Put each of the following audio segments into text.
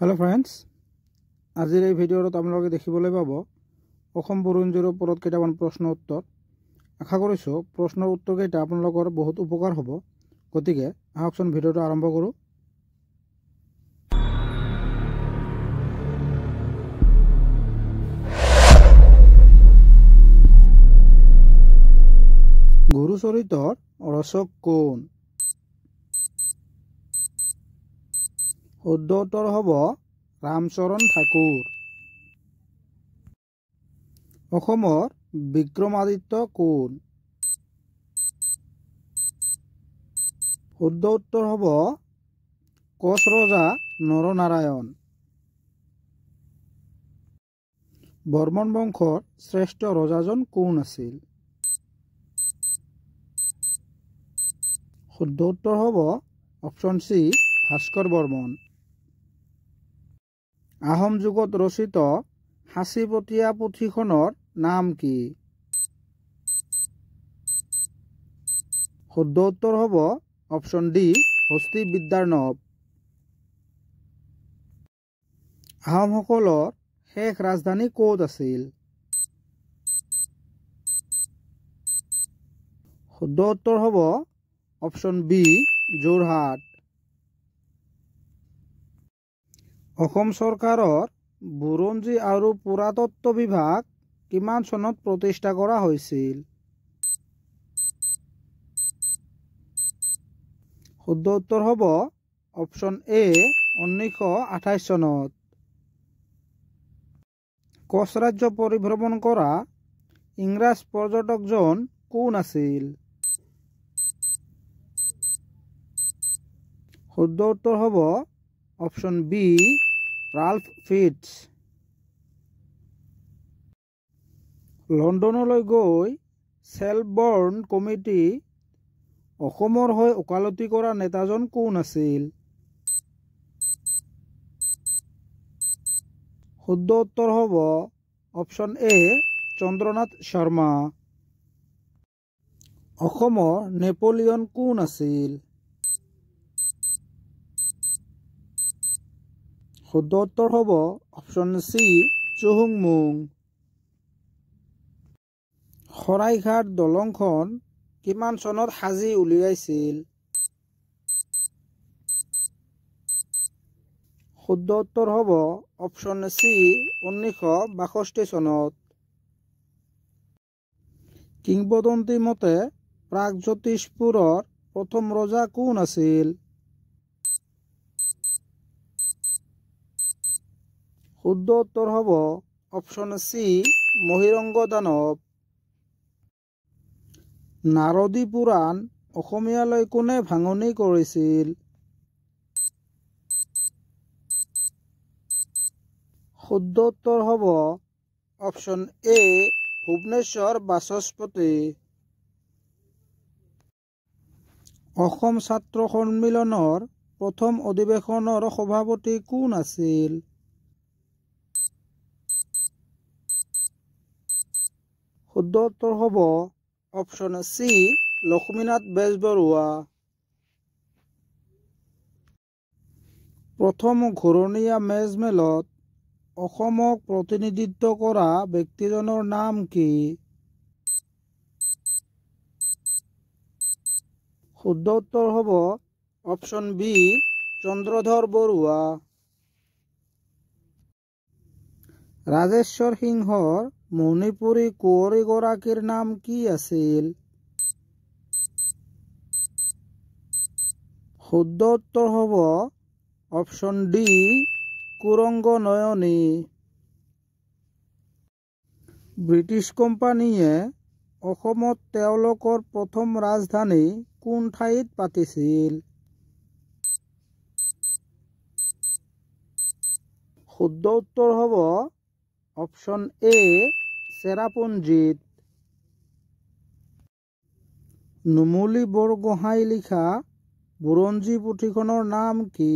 Hello friends, आजिर এই ভিডিওত আপোনালোকে দেখিবলৈ পাব অসম বুৰঞ্জীৰ ওপৰত কেইটামান প্ৰশ্ন উত্তৰ। আশা কৰিছোঁ প্ৰশ্নৰ উত্তৰকেইটা আপোনালোকৰ বহুত উপকাৰ হ'ব। গতিকে আহকচোন ভিডিওটো আৰম্ভ কৰোঁ। গুৰুচৰিতৰ ৰচক কোন? শুদ্ধ উত্তৰ হ'ব ৰামচৰণ ঠাকুৰ। অসমৰ বিক্ৰমাদিত্য কোন? শুদ্ধ উত্তৰ হ'ব কোচ ৰজা নৰনাৰায়ণ। বৰ্মন বংশৰ শ্ৰেষ্ঠ ৰজাজন কোন আছিল? শুদ্ধ উত্তৰ হ'ব অপশ্যন চি ভাস্কৰ বৰ্মন। আহোম যুগত ৰচিত সাঁচিপতীয়া পুথিখনৰ নাম কি? শুদ্ধ উত্তৰ হ'ব অপশ্যন ডি হস্তি বিদ্যাৰ নব। আহোমসকলৰ শেষ ৰাজধানী ক'ত আছিল? শুদ্ধ উত্তৰ হ'ব অপশ্যন বি যোৰহাট। অসম চৰকাৰৰ বুৰঞ্জী আৰু পুৰাতত্ত্ব বিভাগ কিমান চনত প্ৰতিষ্ঠা কৰা হৈছিল? শুদ্ধ উত্তৰ হ'ব অপশ্যন এ 1928 চনত। কোচ ৰাজ্য পৰিভ্ৰমণ কৰা ইংৰাজ পৰ্যটকজন কোন আছিল? শুদ্ধ উত্তৰ হ'ব অপশ্যন বি ৰাল্ফ ফিটছ। লণ্ডনলৈ গৈ চেলবৰ্ণ কমিটি অসমৰ হৈ ওকালতি কৰা নেতাজন কোন আছিল? শুদ্ধ উত্তৰ হ'ব অপশ্যন এ চন্দ্ৰনাথ শৰ্মা। অসমৰ নেপোলিয়ন কোন আছিল? শুদ্ধ উত্তৰ হ'ব অপশ্যন চি চুহুংমুং। শৰাইঘাট দলংখন কিমান চনত সাজি উলিয়াইছিল? শুদ্ধ উত্তৰ হ'ব অপশ্যন চি 1962 চনত। কিংবদন্তি মতে প্ৰাগজ্যোতিষপুৰৰ প্ৰথম ৰজা কোন আছিল? শুদ্ধ উত্তৰ হ'ব অপশ্যন চি মহিৰংগ দানৱ। নাৰদী পুৰাণ অসমীয়ালৈ কোনে ভাঙনি কৰিছিল? শুদ্ধ উত্তৰ হ'ব অপশ্যন এ ভুৱনেশ্বৰ বাচস্পতি। অসম ছাত্ৰ সন্মিলনৰ প্ৰথম অধিৱেশনৰ সভাপতি কোন আছিল? শুদ্ধ উত্তৰ হ'ব অপশ্যন চি লক্ষ্মীনাথ বেজবৰুৱা। প্ৰথম ঘূৰণীয়া মেজমেলত অসমক প্ৰতিনিধিত্ব কৰা ব্যক্তিজনৰ নাম কি? শুদ্ধ উত্তৰ হ'ব অপশ্যন বি চন্দ্ৰধৰ বৰুৱা। ৰাজেশ্বৰ সিংহৰ মণিপুৰী কুঁৱৰীগৰাকীৰ নাম কি আছিল? শুদ্ধ উত্তৰ হ'ব অপশ্যন ডি কুৰংগ নয়নী। ব্ৰিটিছ কোম্পানীয়ে অসমত তেওঁলোকৰ প্ৰথম ৰাজধানী কোন ঠাইত পাতিছিল? শুদ্ধ উত্তৰ হ'ব অপশ্যন এ চেৰাপুঞ্জীত। নুমলী বৰগোহাঁই লিখা বুৰঞ্জী পুথিখনৰ নাম কি?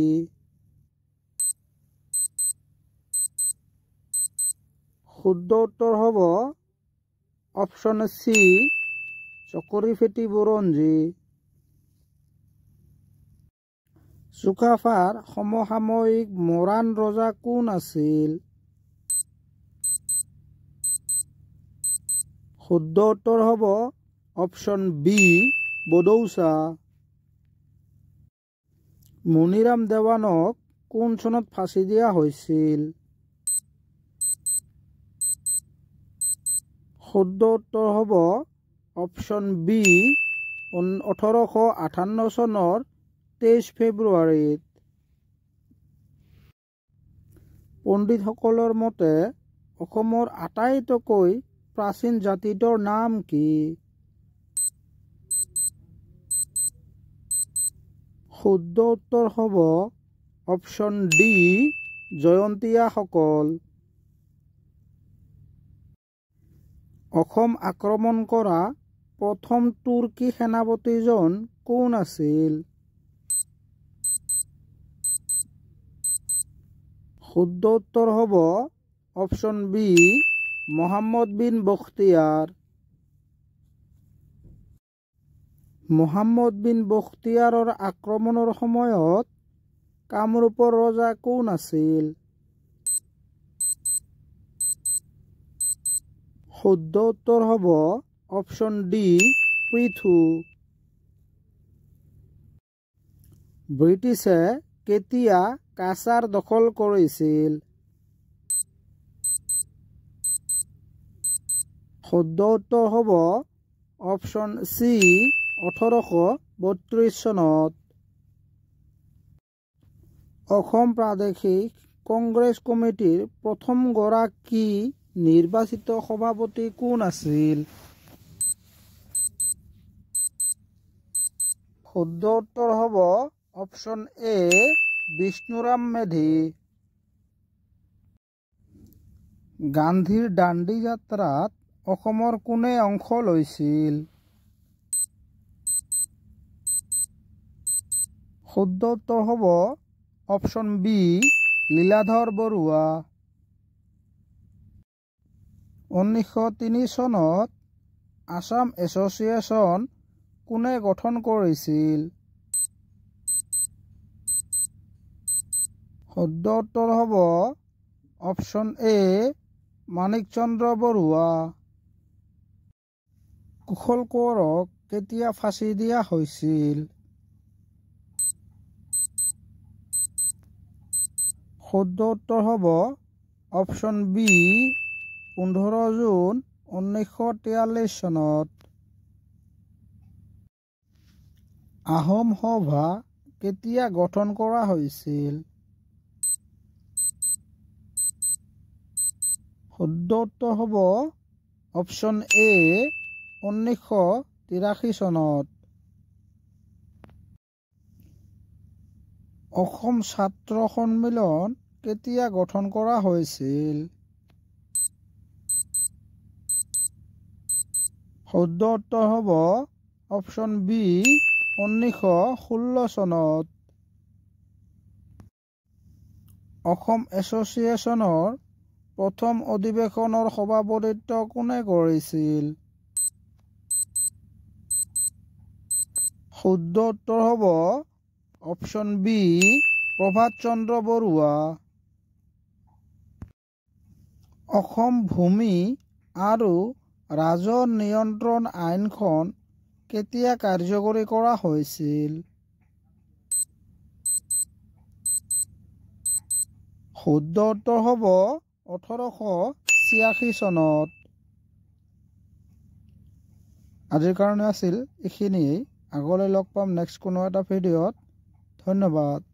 শুদ্ধ উত্তৰ হ'ব অপশ্যন চি চকৰিফেটি বুৰঞ্জী। চুকাফাৰ সমসাময়িক মৰাণ ৰজা কোন আছিল? শুদ্ধ উত্তৰ হ'ব অপশ্যন বি বডৌচা। মুনিৰাম দেৱানক কোন চনত ফাঁচি দিয়া হৈছিল? শুদ্ধ উত্তৰ হ'ব অপশ্যন বি 1858 চনৰ 23 ফেব্ৰুৱাৰীত। পণ্ডিতসকলৰ মতে অসমৰ আটাইতকৈ প্ৰাচীন জাতিটোৰ নাম কি? শুদ্ধ উত্তৰ হ'ব অপশ্যন ডি জয়ন্তীয়াসকল। অসম আক্ৰমণ কৰা প্ৰথম তুৰ্কী সেনাপতিজন কোন আছিল? শুদ্ধ উত্তৰ হ'ব অপশ্যন বি মহম্মদ বিন বখতিয়াৰ। মহম্মদ বিন বখতিয়াৰৰ আক্ৰমণৰ সময়ত কামৰূপৰ ৰজা কোন আছিল? শুদ্ধ উত্তৰ হ'ব অপশ্যন ডি পৃথু। ব্ৰিটিছে কেতিয়া কাছাৰ দখল কৰিছিল? শুদ্ধ উত্তৰ হ'ব অপশ্যন চি 1832 চনত। অসম প্ৰাদেশিক কংগ্ৰেছ কমিটিৰ প্ৰথমগৰাকী নিৰ্বাচিত সভাপতি কোন আছিল? শুদ্ধ উত্তৰ হ'ব অপশ্যন এ বিষ্ণুৰাম মেধি। গান্ধীৰ দাণ্ডী যাত্ৰাত অসমৰ কোনে অংশ লৈছিল? শুদ্ধ উত্তৰ হ'ব অপশ্যন বি লীলাধৰ বৰুৱা। 1903 চনত আসাম এছ'চিয়েশ্যন কোনে গঠন কৰিছিল? শুদ্ধ উত্তৰ হ'ব অপশ্যন এ মাণিক চন্দ্ৰ বৰুৱা। কুশল কোঁৱৰক কেতিয়া ফাঁচি দিয়া হৈছিল? শুদ্ধ উত্তৰ হ'ব অপশ্যন বি 15 জুন 1943 চনত। আহোম সভা কেতিয়া গঠন কৰা হৈছিল? শুদ্ধ উত্তৰ হ'ব অপশ্যন এ 1983 চনত। অসম ছাত্ৰ সন্মিলন কেতিয়া গঠন কৰা হৈছিল? শুদ্ধ উত্তৰ হ'ব অপশ্যন বি 1916 চনত। অসম এছ'চিয়েশ্যনৰ প্ৰথম অধিৱেশনৰ সভাপতিত্ব কোনে কৰিছিল? শুদ্ধ উত্তৰ হ'ব অপশ্যন বি প্ৰভাত চন্দ্ৰ বৰুৱা। অসম ভূমি আৰু ৰাজহ নিয়ন্ত্ৰণ আইনখন কেতিয়া কাৰ্যকৰী কৰা হৈছিল? শুদ্ধ উত্তৰ হ'ব 1886 চনত। আজিৰ কাৰণে আছিল এইখিনিয়েই। আগলৈ লগ পাম নেক্সট কোনো এটা ভিডিঅ'ত। ধন্যবাদ।